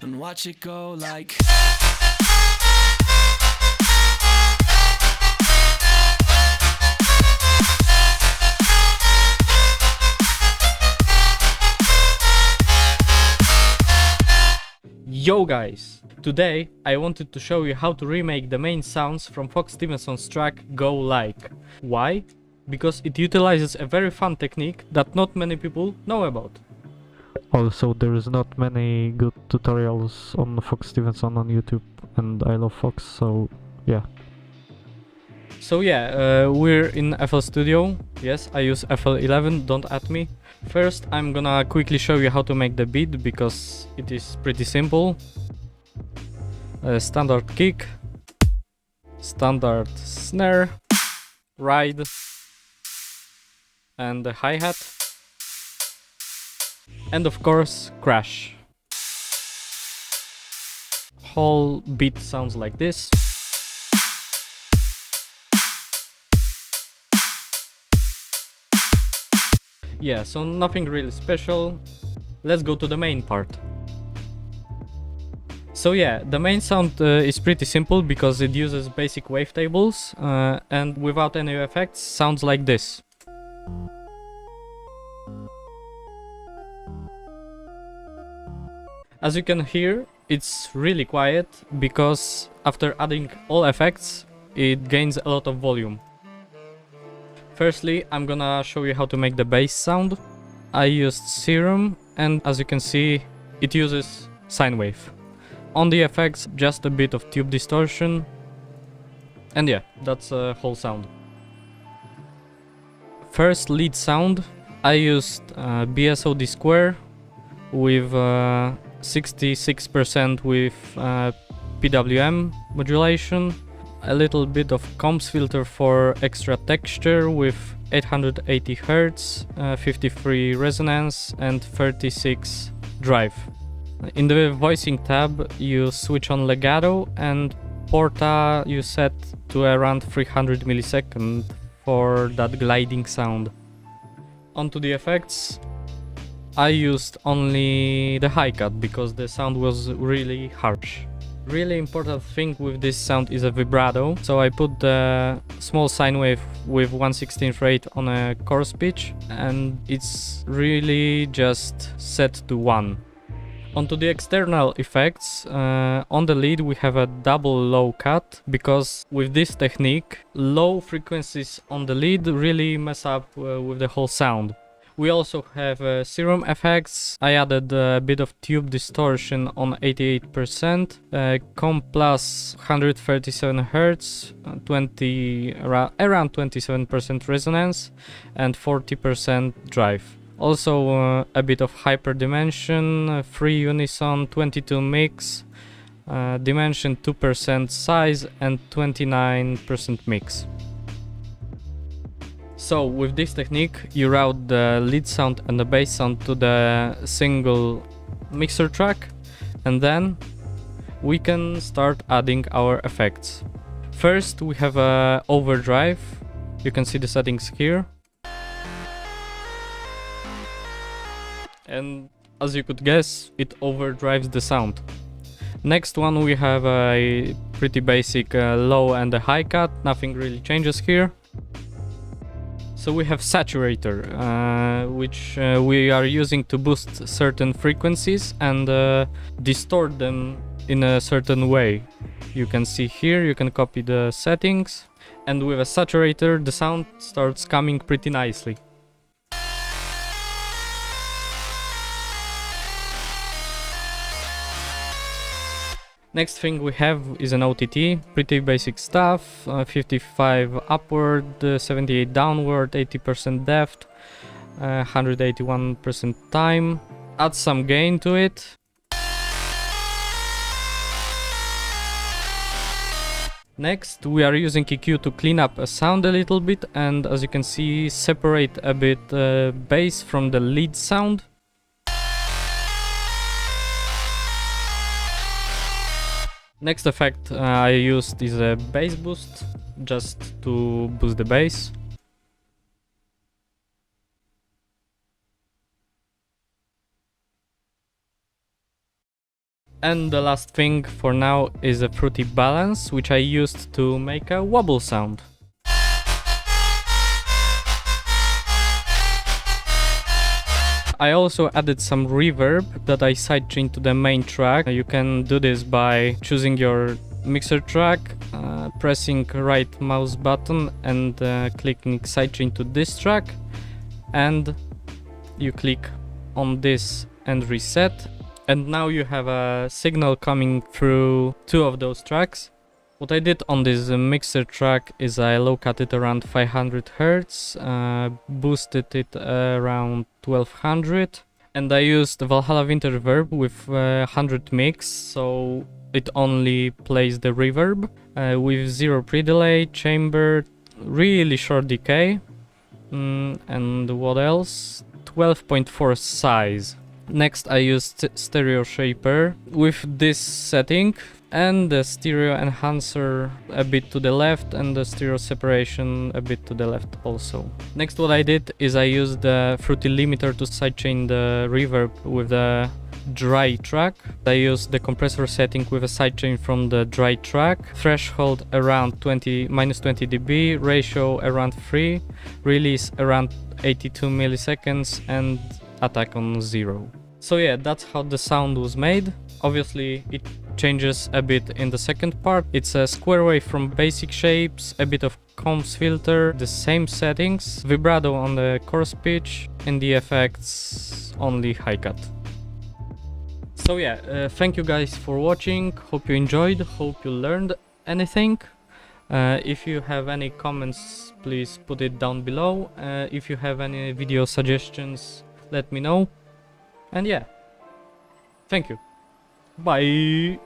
and watch it go like. Yo guys! Today I wanted to show you how to remake the main sounds from Fox Stevenson's track Go Like. Why? Because it utilizes a very fun technique that not many people know about. Also, there is not many good tutorials on Fox Stevenson on YouTube, and I love Fox, so yeah. So yeah, we're in FL Studio. Yes, I use FL11, don't at me. First I'm gonna quickly show you how to make the beat because it is pretty simple. Standard kick, standard snare, ride, and the hi-hat, and of course crash. Whole beat sounds like this. Yeah, so nothing really special. Let's go to the main part. So yeah, the main sound is pretty simple because it uses basic wavetables and without any effects sounds like this. As you can hear, it's really quiet because after adding all effects, it gains a lot of volume. Firstly, I'm gonna show you how to make the bass sound. I used Serum, and as you can see, it uses sine wave. On the effects, just a bit of tube distortion. And yeah, that's a whole sound. First lead sound, I used BSOD square with 66% with PWM modulation. A little bit of comps filter for extra texture with 880 Hz, 53 resonance and 36 drive. In the voicing tab you switch on legato and porta you set to around 300 milliseconds for that gliding sound. Onto the effects, I used only the high cut because the sound was really harsh. Really important thing with this sound is a vibrato, so I put the small sine wave with 1/16 rate on a chorus pitch and it's really just set to 1. Onto the external effects, on the lead we have a double low cut because with this technique low frequencies on the lead really mess up with the whole sound. We also have Serum effects. I added a bit of tube distortion on 88%, comp plus 137 Hz, around 27% resonance and 40% drive. Also a bit of hyperdimension, free unison, 22 mix, dimension 2% size and 29% mix. So with this technique you route the lead sound and the bass sound to the single mixer track and then we can start adding our effects. First we have a overdrive, you can see the settings here. And as you could guess, it overdrives the sound. Next one we have a pretty basic low and a high cut, nothing really changes here. So we have saturator, which we are using to boost certain frequencies and distort them in a certain way. You can see here, you can copy the settings, and with a saturator the sound starts coming pretty nicely. Next thing we have is an OTT, pretty basic stuff, 55 upward, 78 downward, 80% depth, 181% time. Add some gain to it. Next we are using EQ to clean up a sound a little bit and as you can see separate a bit bass from the lead sound. Next effect I used is a bass boost, just to boost the bass. And the last thing for now is a fruity balance, which I used to make a wobble sound. I also added some reverb that I sidechained to the main track. You can do this by choosing your mixer track, pressing right mouse button and clicking sidechain to this track, and you click on this and reset, and now you have a signal coming through two of those tracks. What I did on this mixer track is I low cut it around 500 Hz, boosted it around 1200, and I used Valhalla Winter Reverb with 100 mix, so it only plays the reverb with 0 pre-delay, chamber, really short decay, and what else? 12.4 size. Next I used stereo shaper with this setting and the stereo enhancer a bit to the left and the stereo separation a bit to the left also. Next what I did is I used the fruity limiter to sidechain the reverb with the dry track. I used the compressor setting with a sidechain from the dry track, threshold around minus 20 dB, ratio around 3, release around 82 milliseconds and attack on 0. So yeah, that's how the sound was made. Obviously it changes a bit in the second part. It's a square wave from basic shapes, a bit of comms filter, the same settings, vibrato on the chorus pitch, and the effects only high cut. So yeah, thank you guys for watching, hope you enjoyed, hope you learned anything. If you have any comments, please put it down below. If you have any video suggestions, let me know. And yeah, thank you. Bye!